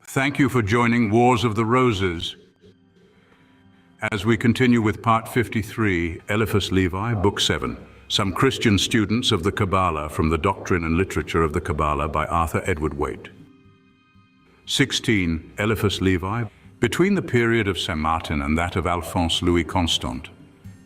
Thank you for joining Wars of the Roses. As we continue with Part 53, Eliphas Levi, Book 7, Some Christian Students of the Kabalah from the Doctrine and Literature of the Kabalah by Arthur Edward Waite. 16. Eliphas Levi, between the period of Saint Martin and that of Alphonse Louis Constant.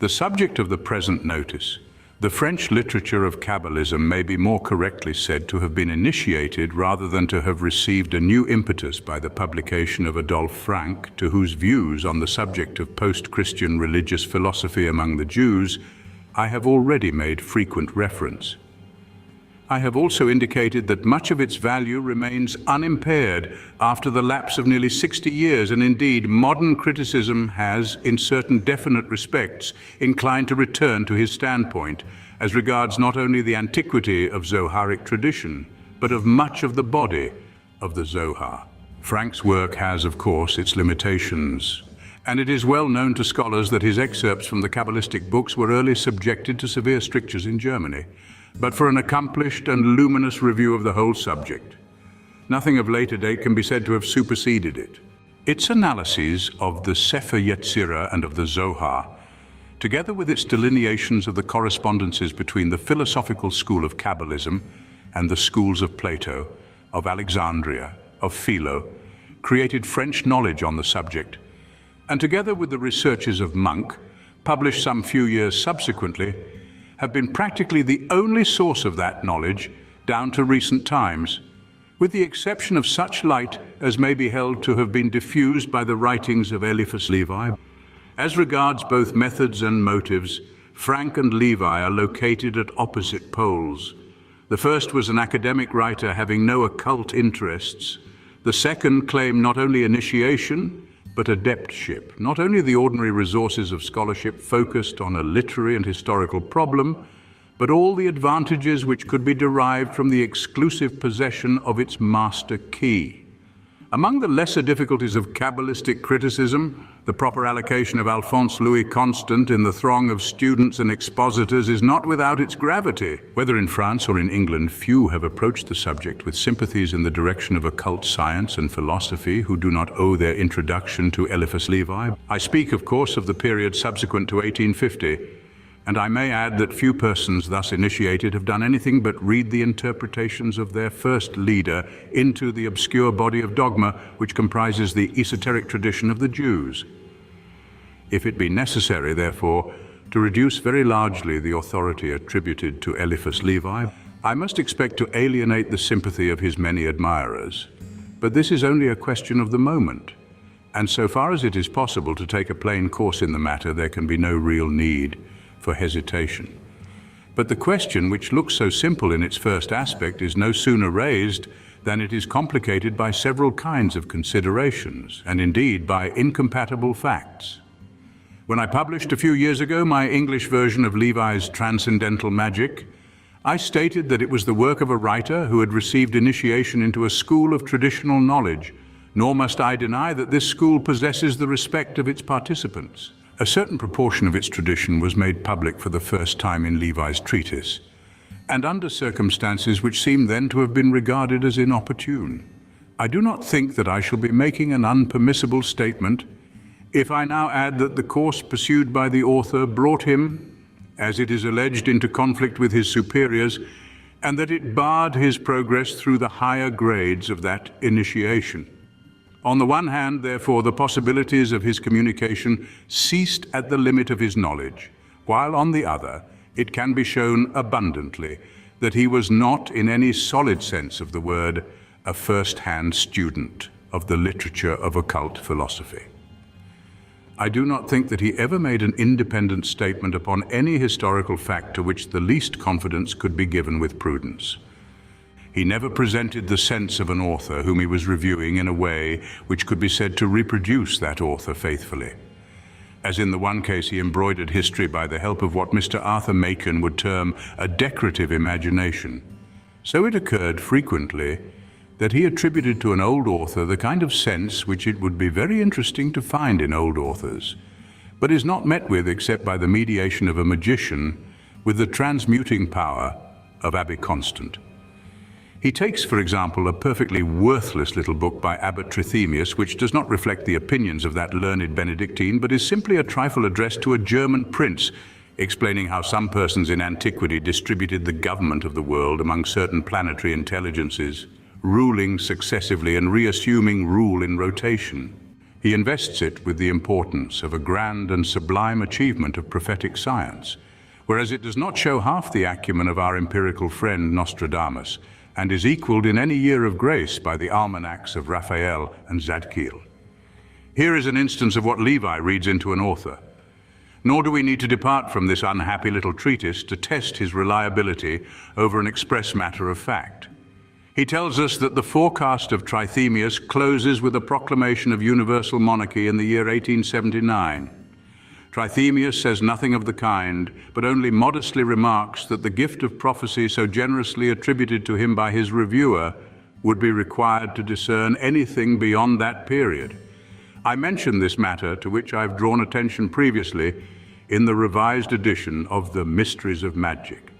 The subject of the present notice, the French literature of Kabalism, may be more correctly said to have been initiated rather than to have received a new impetus by the publication of Adolphe Franck, to whose views on the subject of post-Christian religious philosophy among the Jews I have already made frequent reference. I have also indicated that much of its value remains unimpaired after the lapse of nearly 60 years, and indeed modern criticism has, in certain definite respects, inclined to return to his standpoint as regards not only the antiquity of Zoharic tradition, but of much of the body of the Zohar. Franck's work has, of course, its limitations, and it is well known to scholars that his excerpts from the Kabbalistic books were early subjected to severe strictures in Germany. But for an accomplished and luminous review of the whole subject, nothing of later date can be said to have superseded it. Its analyses of the Sefer Yetzirah and of the Zohar, together with its delineations of the correspondences between the philosophical school of Kabbalism and the schools of Plato, of Alexandria, of Philo, created French knowledge on the subject, and together with the researches of Monk, published some few years subsequently, have been practically the only source of that knowledge down to recent times, with the exception of such light as may be held to have been diffused by the writings of Eliphas Levi. As regards both methods and motives, Franck and Levi are located at opposite poles. The first was an academic writer having no occult interests. The second claimed not only initiation, but adeptship, not only the ordinary resources of scholarship focused on a literary and historical problem, but all the advantages which could be derived from the exclusive possession of its master key. Among the lesser difficulties of Kabbalistic criticism, the proper allocation of Alphonse Louis Constant in the throng of students and expositors is not without its gravity. Whether in France or in England, few have approached the subject with sympathies in the direction of occult science and philosophy who do not owe their introduction to Eliphas Levi. I speak, of course, of the period subsequent to 1850, and I may add that few persons thus initiated have done anything but read the interpretations of their first leader into the obscure body of dogma which comprises the esoteric tradition of the Jews. If it be necessary, therefore, to reduce very largely the authority attributed to Eliphas Levi, I must expect to alienate the sympathy of his many admirers. But this is only a question of the moment, and so far as it is possible to take a plain course in the matter, there can be no real need for hesitation. But the question, which looks so simple in its first aspect, is no sooner raised than it is complicated by several kinds of considerations, and indeed by incompatible facts. When I published a few years ago my English version of Levi's Transcendental Magic, I stated that it was the work of a writer who had received initiation into a school of traditional knowledge, nor must I deny that this school possesses the respect of its participants. A certain proportion of its tradition was made public for the first time in Levi's treatise, and under circumstances which seem then to have been regarded as inopportune. I do not think that I shall be making an unpermissible statement if I now add that the course pursued by the author brought him, as it is alleged, into conflict with his superiors, and that it barred his progress through the higher grades of that initiation. On the one hand, therefore, the possibilities of his communication ceased at the limit of his knowledge, while on the other, it can be shown abundantly that he was not, in any solid sense of the word, a first-hand student of the literature of occult philosophy. I do not think that he ever made an independent statement upon any historical fact to which the least confidence could be given with prudence. He never presented the sense of an author whom he was reviewing in a way which could be said to reproduce that author faithfully. As in the one case, he embroidered history by the help of what Mr. Arthur Machen would term a decorative imagination. So it occurred frequently that he attributed to an old author the kind of sense which it would be very interesting to find in old authors, but is not met with except by the mediation of a magician with the transmuting power of Abbé Constant. He takes, for example, a perfectly worthless little book by Abbot Trithemius, which does not reflect the opinions of that learned Benedictine, but is simply a trifle addressed to a German prince, explaining how some persons in antiquity distributed the government of the world among certain planetary intelligences, ruling successively and reassuming rule in rotation. He invests it with the importance of a grand and sublime achievement of prophetic science, whereas it does not show half the acumen of our empirical friend Nostradamus, and is equaled in any year of grace by the almanacs of Raphael and Zadkiel. Here is an instance of what Levi reads into an author. Nor do we need to depart from this unhappy little treatise to test his reliability over an express matter of fact. He tells us that the forecast of Trithemius closes with a proclamation of universal monarchy in the year 1879. Trithemius says nothing of the kind, but only modestly remarks that the gift of prophecy so generously attributed to him by his reviewer would be required to discern anything beyond that period. I mention this matter, to which I've drawn attention previously, in the revised edition of the Mysteries of Magic.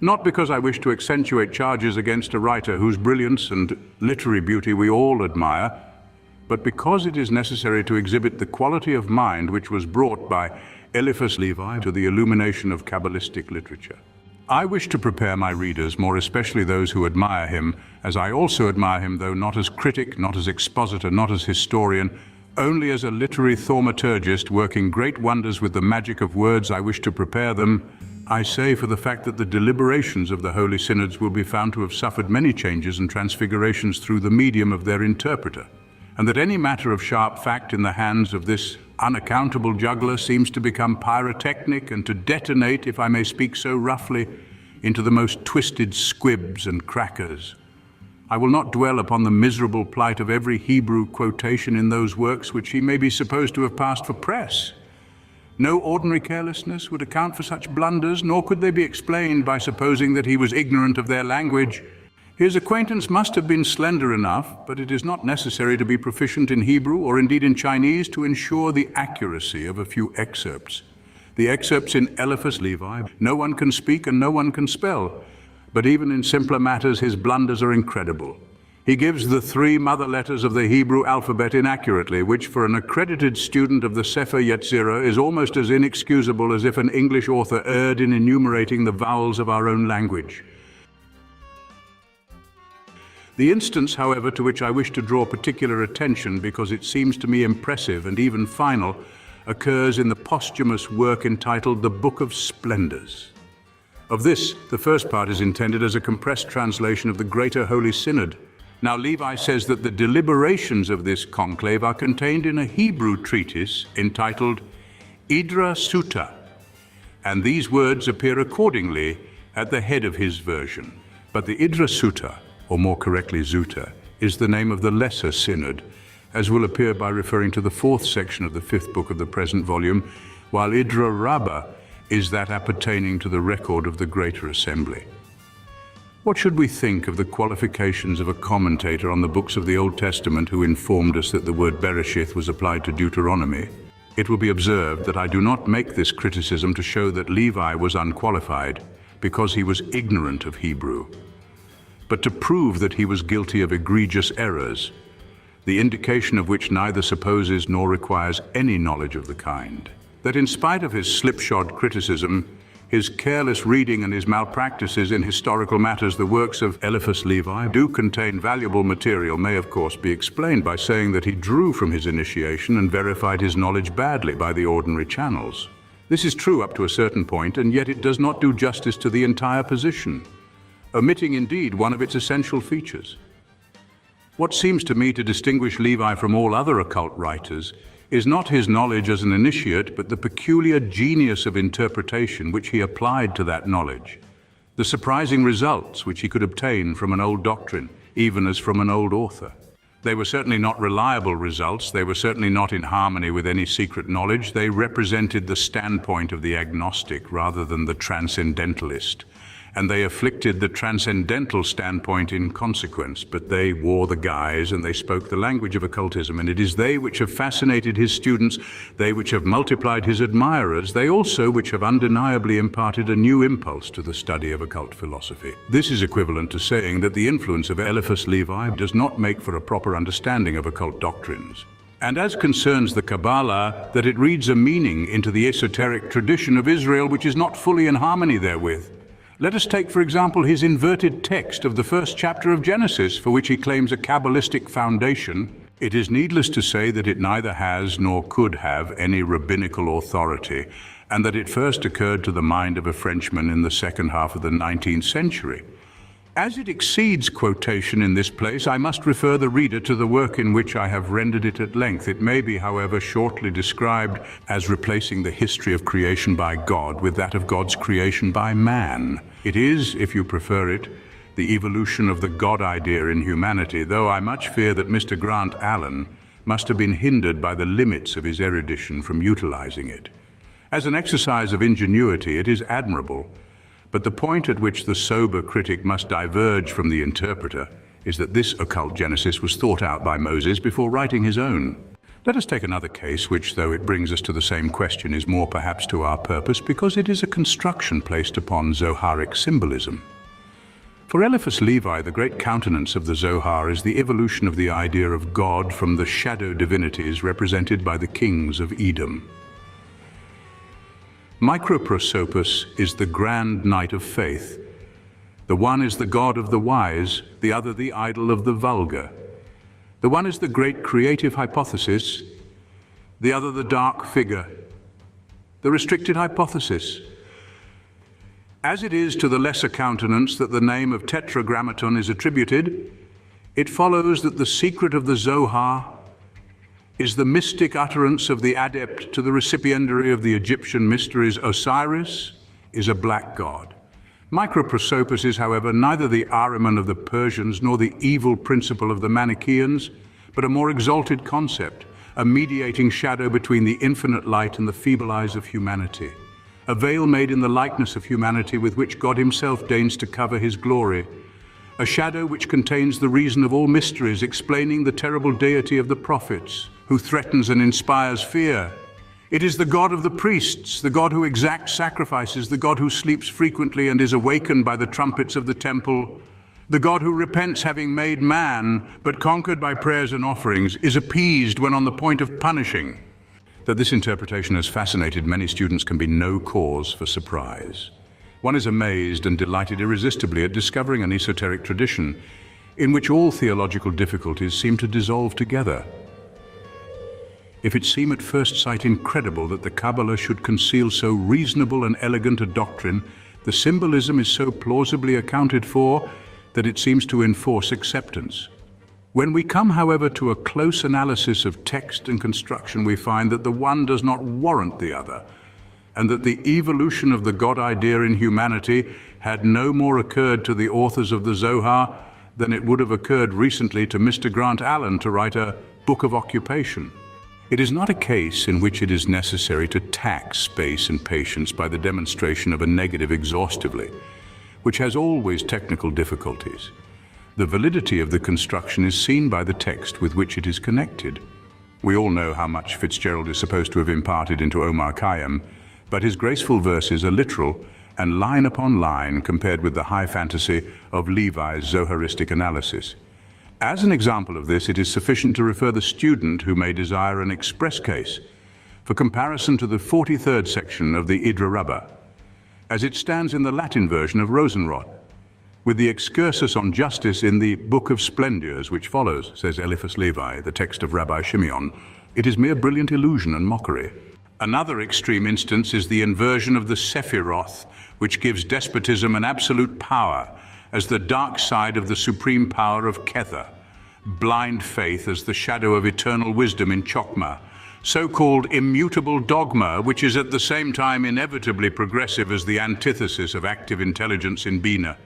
Not because I wish to accentuate charges against a writer whose brilliance and literary beauty we all admire, but because it is necessary to exhibit the quality of mind which was brought by Eliphas Levi to the illumination of Kabbalistic literature. I wish to prepare my readers, more especially those who admire him, as I also admire him, though not as critic, not as expositor, not as historian, only as a literary thaumaturgist working great wonders with the magic of words. I wish to prepare them, I say, for the fact that the deliberations of the Holy Synods will be found to have suffered many changes and transfigurations through the medium of their interpreter, and that any matter of sharp fact in the hands of this unaccountable juggler seems to become pyrotechnic and to detonate, if I may speak so roughly, into the most twisted squibs and crackers. I will not dwell upon the miserable plight of every Hebrew quotation in those works which he may be supposed to have passed for press. No ordinary carelessness would account for such blunders, nor could they be explained by supposing that he was ignorant of their language. His acquaintance must have been slender enough, but it is not necessary to be proficient in Hebrew or indeed in Chinese to ensure the accuracy of a few excerpts. The excerpts in Eliphas Levi, no one can speak and no one can spell, but even in simpler matters his blunders are incredible. He gives the 3 mother letters of the Hebrew alphabet inaccurately, which for an accredited student of the Sefer Yetzirah is almost as inexcusable as if an English author erred in enumerating the vowels of our own language. The instance, however, to which I wish to draw particular attention, because it seems to me impressive and even final, occurs in the posthumous work entitled The Book of Splendors. Of this, the first part is intended as a compressed translation of the Greater Holy Synod. Now, Levi says that the deliberations of this conclave are contained in a Hebrew treatise entitled Idra Sutta, and these words appear accordingly at the head of his version. But the Idra Sutta, or more correctly Zuta, is the name of the Lesser Synod, as will appear by referring to the 4th section of the 5th book of the present volume, while Idra Rabbah is that appertaining to the record of the Greater Assembly. What should we think of the qualifications of a commentator on the books of the Old Testament who informed us that the word Bereshith was applied to Deuteronomy? It will be observed that I do not make this criticism to show that Levi was unqualified because he was ignorant of Hebrew, but to prove that he was guilty of egregious errors, the indication of which neither supposes nor requires any knowledge of the kind. That in spite of his slipshod criticism, his careless reading and his malpractices in historical matters, the works of Eliphas Levi do contain valuable material may of course be explained by saying that he drew from his initiation and verified his knowledge badly by the ordinary channels. This is true up to a certain point, and yet it does not do justice to the entire position, omitting indeed one of its essential features. What seems to me to distinguish Levi from all other occult writers is not his knowledge as an initiate, but the peculiar genius of interpretation which he applied to that knowledge, the surprising results which he could obtain from an old doctrine, even as from an old author. They were certainly not reliable results, they were certainly not in harmony with any secret knowledge, they represented the standpoint of the agnostic rather than the transcendentalist, and they afflicted the transcendental standpoint in consequence, but they wore the guise and they spoke the language of occultism, and it is they which have fascinated his students, they which have multiplied his admirers, they also which have undeniably imparted a new impulse to the study of occult philosophy. This is equivalent to saying that the influence of Eliphas Levi does not make for a proper understanding of occult doctrines. And as concerns the Kabalah, that it reads a meaning into the esoteric tradition of Israel which is not fully in harmony therewith. Let us take, for example, his inverted text of the first chapter of Genesis, for which he claims a Kabbalistic foundation. It is needless to say that it neither has nor could have any rabbinical authority, and that it first occurred to the mind of a Frenchman in the second half of the 19th century. As it exceeds quotation in this place, I must refer the reader to the work in which I have rendered it at length. It may be, however, shortly described as replacing the history of creation by God with that of God's creation by man. It is, if you prefer it, the evolution of the God idea in humanity, though I much fear that Mr. Grant Allen must have been hindered by the limits of his erudition from utilizing it. As an exercise of ingenuity, it is admirable, but the point at which the sober critic must diverge from the interpreter is that this occult Genesis was thought out by Moses before writing his own. Let us take another case which, though it brings us to the same question, is more perhaps to our purpose because it is a construction placed upon Zoharic symbolism. For Eliphas Levi, the great countenance of the Zohar is the evolution of the idea of God from the shadow divinities represented by the kings of Edom. Microprosopus is the grand knight of faith. The one is the god of the wise, the other the idol of the vulgar. The one is the great creative hypothesis, the other the dark figure, the restricted hypothesis. As it is to the lesser countenance that the name of Tetragrammaton is attributed, it follows that the secret of the Zohar is the mystic utterance of the adept to the recipiendary of the Egyptian mysteries. Osiris is a black god. Microprosopus is, however, neither the Ahriman of the Persians nor the evil principle of the Manichaeans, but a more exalted concept, a mediating shadow between the infinite light and the feeble eyes of humanity, a veil made in the likeness of humanity with which God himself deigns to cover his glory, a shadow which contains the reason of all mysteries, explaining the terrible deity of the prophets, who threatens and inspires fear. It is the God of the priests, the God who exacts sacrifices, the God who sleeps frequently and is awakened by the trumpets of the temple, the God who repents having made man, but conquered by prayers and offerings, is appeased when on the point of punishing. That this interpretation has fascinated many students can be no cause for surprise. One is amazed and delighted irresistibly at discovering an esoteric tradition in which all theological difficulties seem to dissolve together. If it seem at first sight incredible that the Kabalah should conceal so reasonable and elegant a doctrine, the symbolism is so plausibly accounted for that it seems to enforce acceptance. When we come, however, to a close analysis of text and construction, we find that the one does not warrant the other, and that the evolution of the God idea in humanity had no more occurred to the authors of the Zohar than it would have occurred recently to Mr. Grant Allen to write a book of occupation. It is not a case in which it is necessary to tax space and patience by the demonstration of a negative exhaustively, which has always technical difficulties. The validity of the construction is seen by the text with which it is connected. We all know how much Fitzgerald is supposed to have imparted into Omar Khayyam, but his graceful verses are literal and line upon line compared with the high fantasy of Levi's Zoharistic analysis. As an example of this, it is sufficient to refer the student who may desire an express case for comparison to the 43rd section of the Idra Rabbah, as it stands in the Latin version of Rosenrod, with the excursus on justice in the Book of Splendors, which follows, says Eliphas Levi, the text of Rabbi Shimeon. It is mere brilliant illusion and mockery. Another extreme instance is the inversion of the Sephiroth, which gives despotism an absolute power as the dark side of the supreme power of Kether, blind faith as the shadow of eternal wisdom in Chokmah, so-called immutable dogma, which is at the same time inevitably progressive as the antithesis of active intelligence in Bina.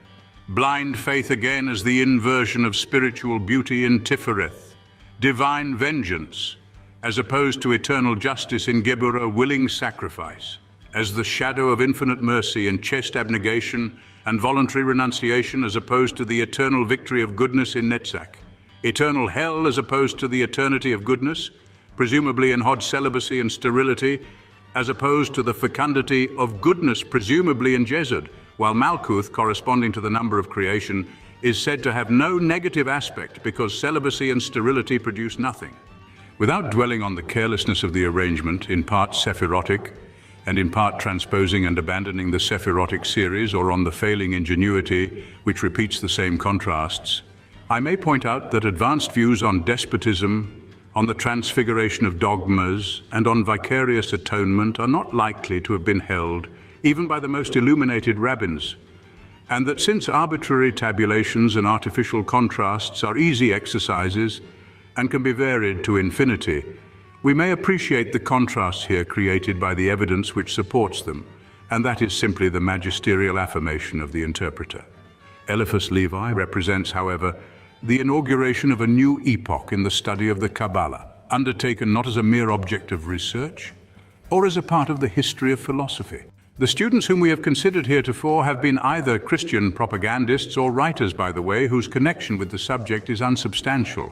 Blind faith again as the inversion of spiritual beauty in Tifereth. Divine vengeance, as opposed to eternal justice in Geburah, willing sacrifice. as the shadow of infinite mercy and chaste abnegation and voluntary renunciation as opposed to the eternal victory of goodness in Netzach. Eternal hell as opposed to the eternity of goodness, presumably in Hod celibacy and sterility, as opposed to the fecundity of goodness, presumably in Jezud, while Malkuth, corresponding to the number of creation, is said to have no negative aspect because celibacy and sterility produce nothing. Without dwelling on the carelessness of the arrangement, in part Sephirotic, and in part transposing and abandoning the Sephirotic series, or on the failing ingenuity which repeats the same contrasts, I may point out that advanced views on despotism, on the transfiguration of dogmas, and on vicarious atonement are not likely to have been held even by the most illuminated rabbins, and that since arbitrary tabulations and artificial contrasts are easy exercises and can be varied to infinity, we may appreciate the contrasts here created by the evidence which supports them, and that is simply the magisterial affirmation of the interpreter. Eliphas Levi represents, however, the inauguration of a new epoch in the study of the Kabalah, undertaken not as a mere object of research, or as a part of the history of philosophy. The students whom we have considered heretofore have been either Christian propagandists or writers, by the way, whose connection with the subject is unsubstantial.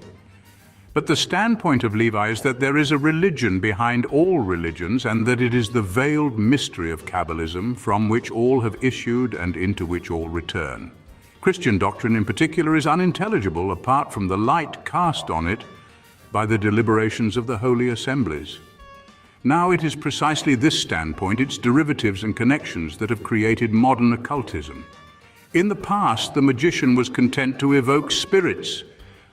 But the standpoint of Levi is that there is a religion behind all religions, and that it is the veiled mystery of Kabalism from which all have issued and into which all return. Christian doctrine in particular is unintelligible apart from the light cast on it by the deliberations of the holy assemblies. Now it is precisely this standpoint, its derivatives and connections, that have created modern occultism. In the past, the magician was content to evoke spirits,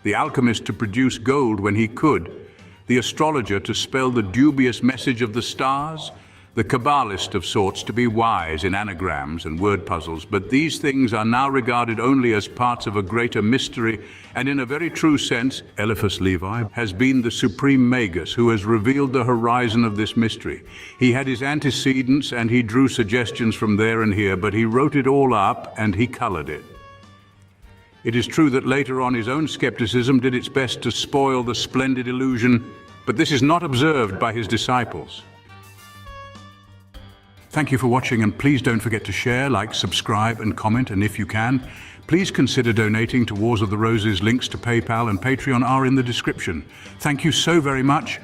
the alchemist to produce gold when he could, the astrologer to spell the dubious message of the stars, the Kabbalist of sorts to be wise in anagrams and word puzzles, but these things are now regarded only as parts of a greater mystery, and in a very true sense, Eliphas Levi has been the supreme magus who has revealed the horizon of this mystery. He had his antecedents and he drew suggestions from there and here, but he wrote it all up and he colored it. It is true that later on his own skepticism did its best to spoil the splendid illusion, but this is not observed by his disciples. Thank you for watching, and please don't forget to share, like, subscribe and comment, and if you can, please consider donating to Wars of the Roses. Links to PayPal and Patreon are in the description. Thank you so very much,